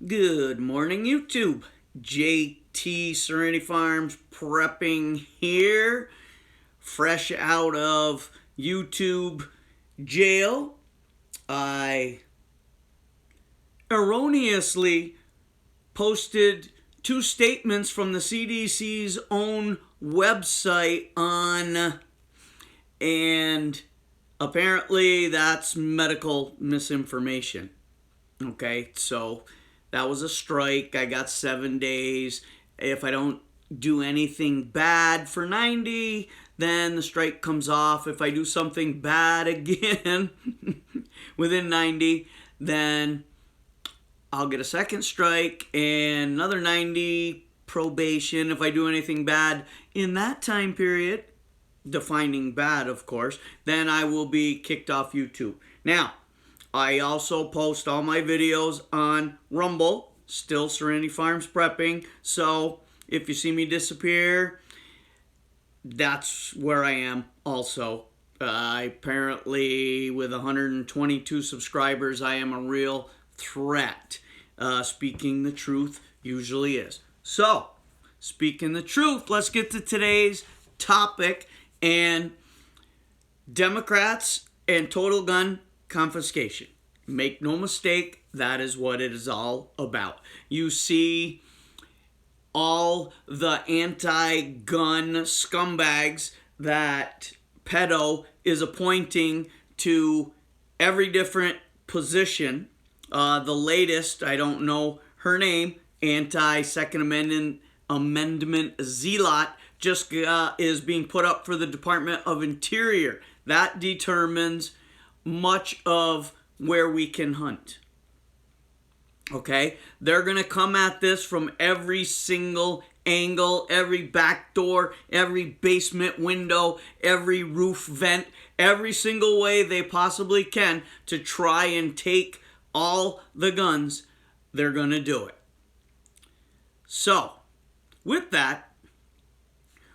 Good morning, YouTube. JT Serenity Farms prepping here, fresh out of YouTube jail. I erroneously posted two statements from the CDC's own website and apparently that's medical misinformation. Okay, so that was a strike. I got 7 days. If I don't do anything bad for 90, then the strike comes off. If I do something bad again within 90, then I'll get a second strike and another 90 probation. If I do anything bad in that time period, defining bad, of course, then I will be kicked off YouTube. Now, I also post all my videos on Rumble, still Serenity Farms Prepping. So if you see me disappear, that's where I am also. Apparently, with 122 subscribers, I am a real threat. Speaking the truth usually is. So, speaking the truth, let's get to today's topic. And Democrats and total gun confiscation. Make no mistake, that is what it is all about. You see all the anti-gun scumbags that pedo is appointing to every different position. The latest, I don't know her name, anti-Second Amendment zealot, just is being put up for the Department of Interior. That determines much of where we can hunt. Okay? They're going to come at this from every single angle, every back door, every basement window, every roof vent, every single way they possibly can to try and take all the guns. They're going to do it. So, with that,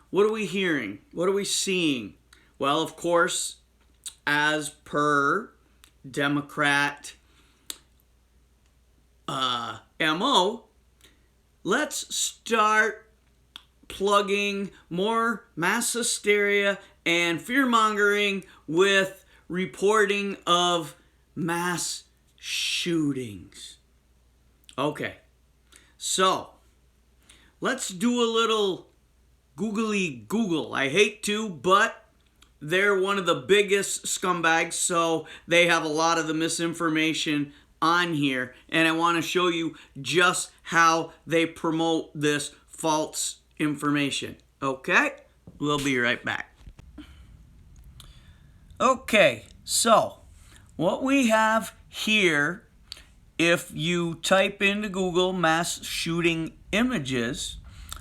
what are we hearing? What are we seeing? Well, of course, as per Democrat MO, let's start plugging more mass hysteria and fear-mongering with reporting of mass shootings. Okay, so let's do a little googly Google. I hate to, but they're one of the biggest scumbags, so they have a lot of the misinformation on here, and I want to show you just how they promote this false information. Okay? We'll be right back. Okay, so what we have here, if you type into Google mass shooting images,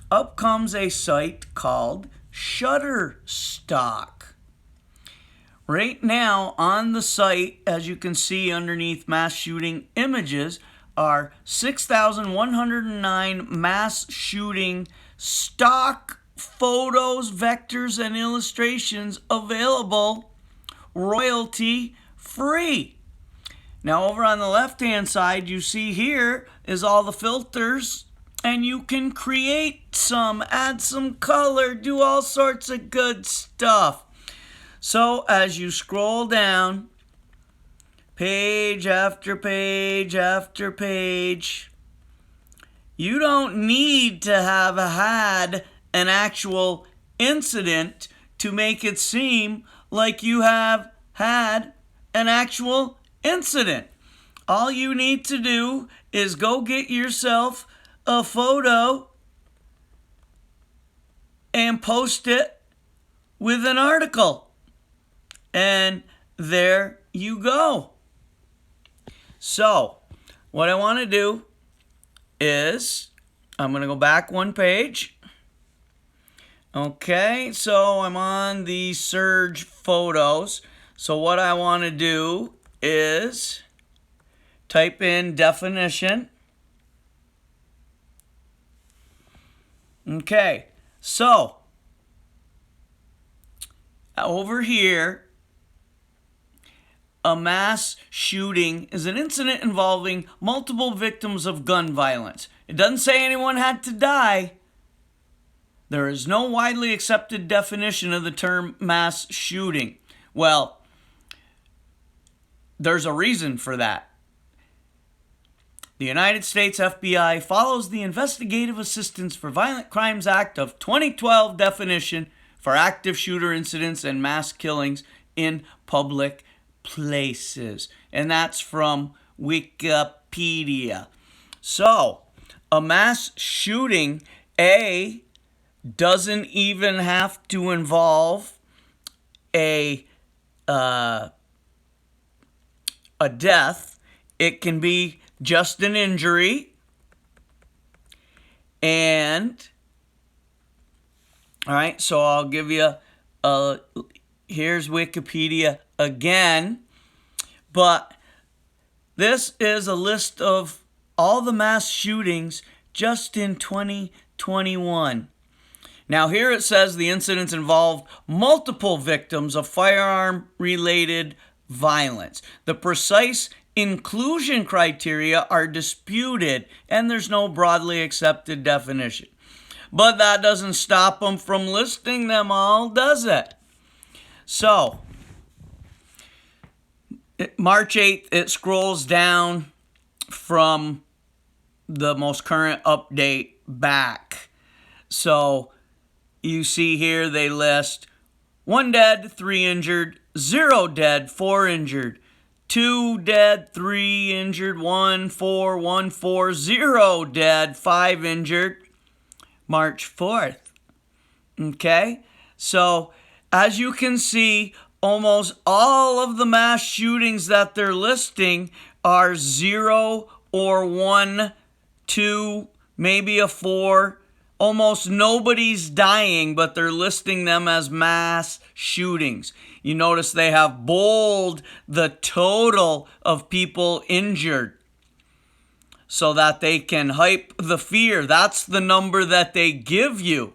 up comes a site called Shutterstock. Right now on the site, as you can see underneath mass shooting images, are 6,109 mass shooting stock photos, vectors, and illustrations available royalty free. Now over on the left hand side, you see here is all the filters, and you can create some, add some color, do all sorts of good stuff. So as you scroll down, page after page after page, you don't need to have had an actual incident to make it seem like you have had an actual incident. All you need to do is go get yourself a photo and post it with an article. And there you go. So, what I want to do is, I'm going to go back one page. Okay, so I'm on the Surge photos. So what I want to do is type in definition. Okay, so over here, A mass shooting is an incident involving multiple victims of gun violence. It doesn't say anyone had to die. There is no widely accepted definition of the term mass shooting. Well, there's a reason for that. The United States FBI follows the Investigative Assistance for Violent Crimes Act of 2012 definition for active shooter incidents and mass killings in public places. And that's from Wikipedia. So, a mass shooting, doesn't even have to involve a death. It can be just an injury. And, all right, so I'll give you, here's Wikipedia again. But this is a list of all the mass shootings just in 2021. Now here it says the incidents involved multiple victims of firearm-related violence. The precise inclusion criteria are disputed, and there's no broadly accepted definition. But that doesn't stop them from listing them all, does it? So, March 8th, it scrolls down from the most current update back. So, you see here they list 1 dead, 3 injured, 0 dead, 4 injured, 2 dead, 3 injured, 1 4, 1 4, 0 dead, 5 injured, March 4th. Okay? So, as you can see, almost all of the mass shootings that they're listing are 0 or 1, 2, maybe a 4. Almost nobody's dying, but they're listing them as mass shootings. You notice they have bold the total of people injured so that they can hype the fear. That's the number that they give you.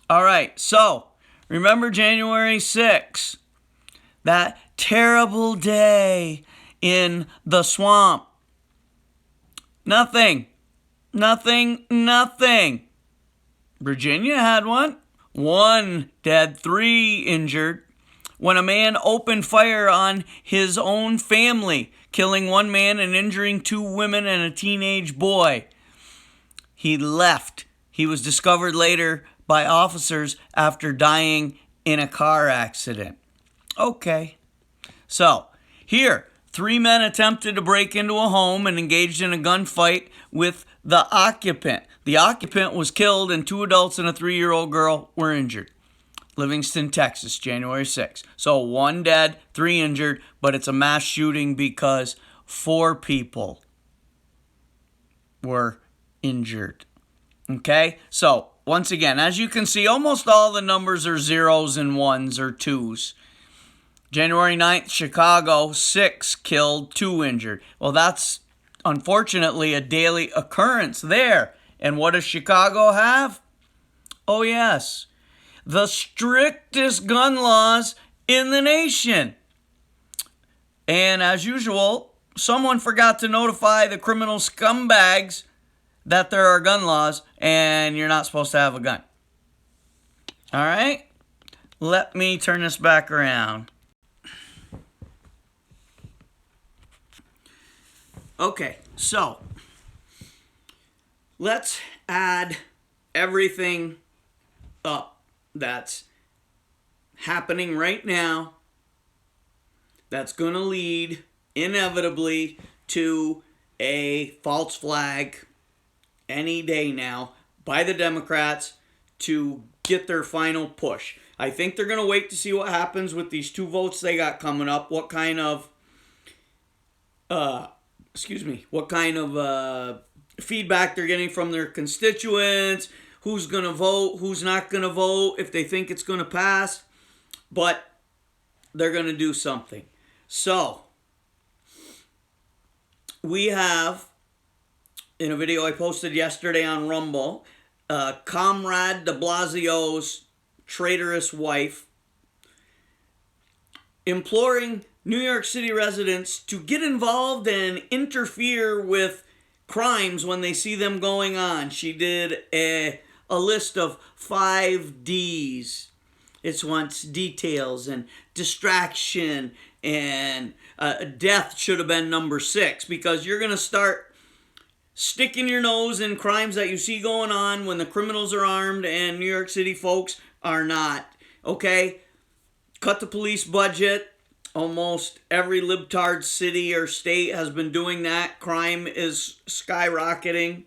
All right, so remember January 6th, that terrible day in the swamp. Nothing. Virginia had one. 1 dead, 3 injured. When a man opened fire on his own family, killing 1 man and injuring 2 women and a teenage boy. He left. He was discovered later by officers after dying in a car accident. Okay. So, here, 3 men attempted to break into a home and engaged in a gunfight with the occupant. The occupant was killed and 2 adults and a 3-year-old girl were injured. Livingston, Texas, January 6th. So 1 dead, 3 injured, but it's a mass shooting because 4 people were injured. Okay? So, once again, as you can see, almost all the numbers are 0s and 1s or 2s. January 9th, Chicago, 6 killed, 2 injured. Well, that's unfortunately a daily occurrence there. And what does Chicago have? Oh, yes. The strictest gun laws in the nation. And as usual, someone forgot to notify the criminal scumbags that there are gun laws and you're not supposed to have a gun. All right? Let me turn this back around. Okay, so let's add everything up that's happening right now that's going to lead inevitably to a false flag any day now by the Democrats to get their final push. I think they're going to wait to see what happens with these 2 votes they got coming up, what kind of feedback they're getting from their constituents, who's going to vote, who's not going to vote, if they think it's going to pass. But they're going to do something. So, we have, in a video I posted yesterday on Rumble, Comrade de Blasio's traitorous wife imploring New York City residents to get involved and interfere with crimes when they see them going on. She did a list of 5 Ds. It wants details and distraction, and death should have been number 6, because you're going to start sticking your nose in crimes that you see going on when the criminals are armed and New York City folks are not. Okay? Cut the police budget. Almost every libtard city or state has been doing that. Crime is skyrocketing.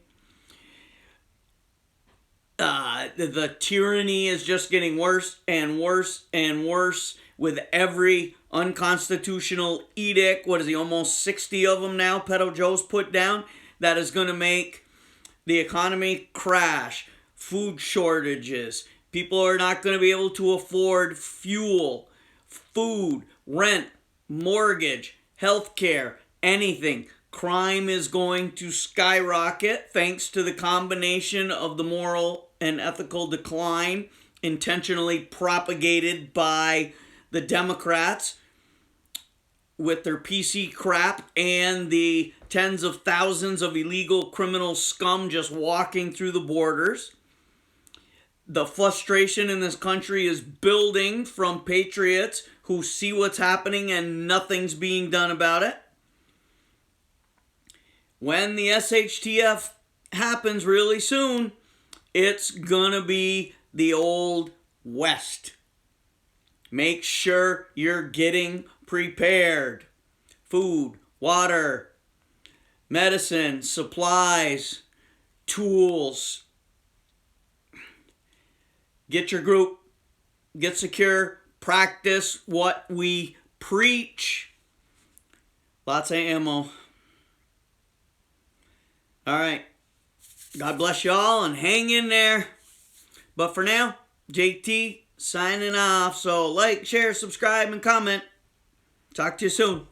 The tyranny is just getting worse and worse and worse with every unconstitutional edict. What is he, almost 60 of them now, Pedo Joe's put down, that is going to make the economy crash. Food shortages. People are not going to be able to afford fuel, food, rent, mortgage, healthcare, anything. Crime is going to skyrocket thanks to the combination of the moral and ethical decline intentionally propagated by the Democrats with their PC crap and the tens of thousands of illegal criminal scum just walking through the borders. The frustration in this country is building from patriots who see what's happening and nothing's being done about it. When the SHTF happens really soon, it's gonna be the old West. Make sure you're getting prepared. Food, water, medicine, supplies, tools. Get your group, get secure, practice what we preach. Lots of ammo. All right. God bless y'all and hang in there. But for now, JT signing off. So like, share, subscribe, and comment. Talk to you soon.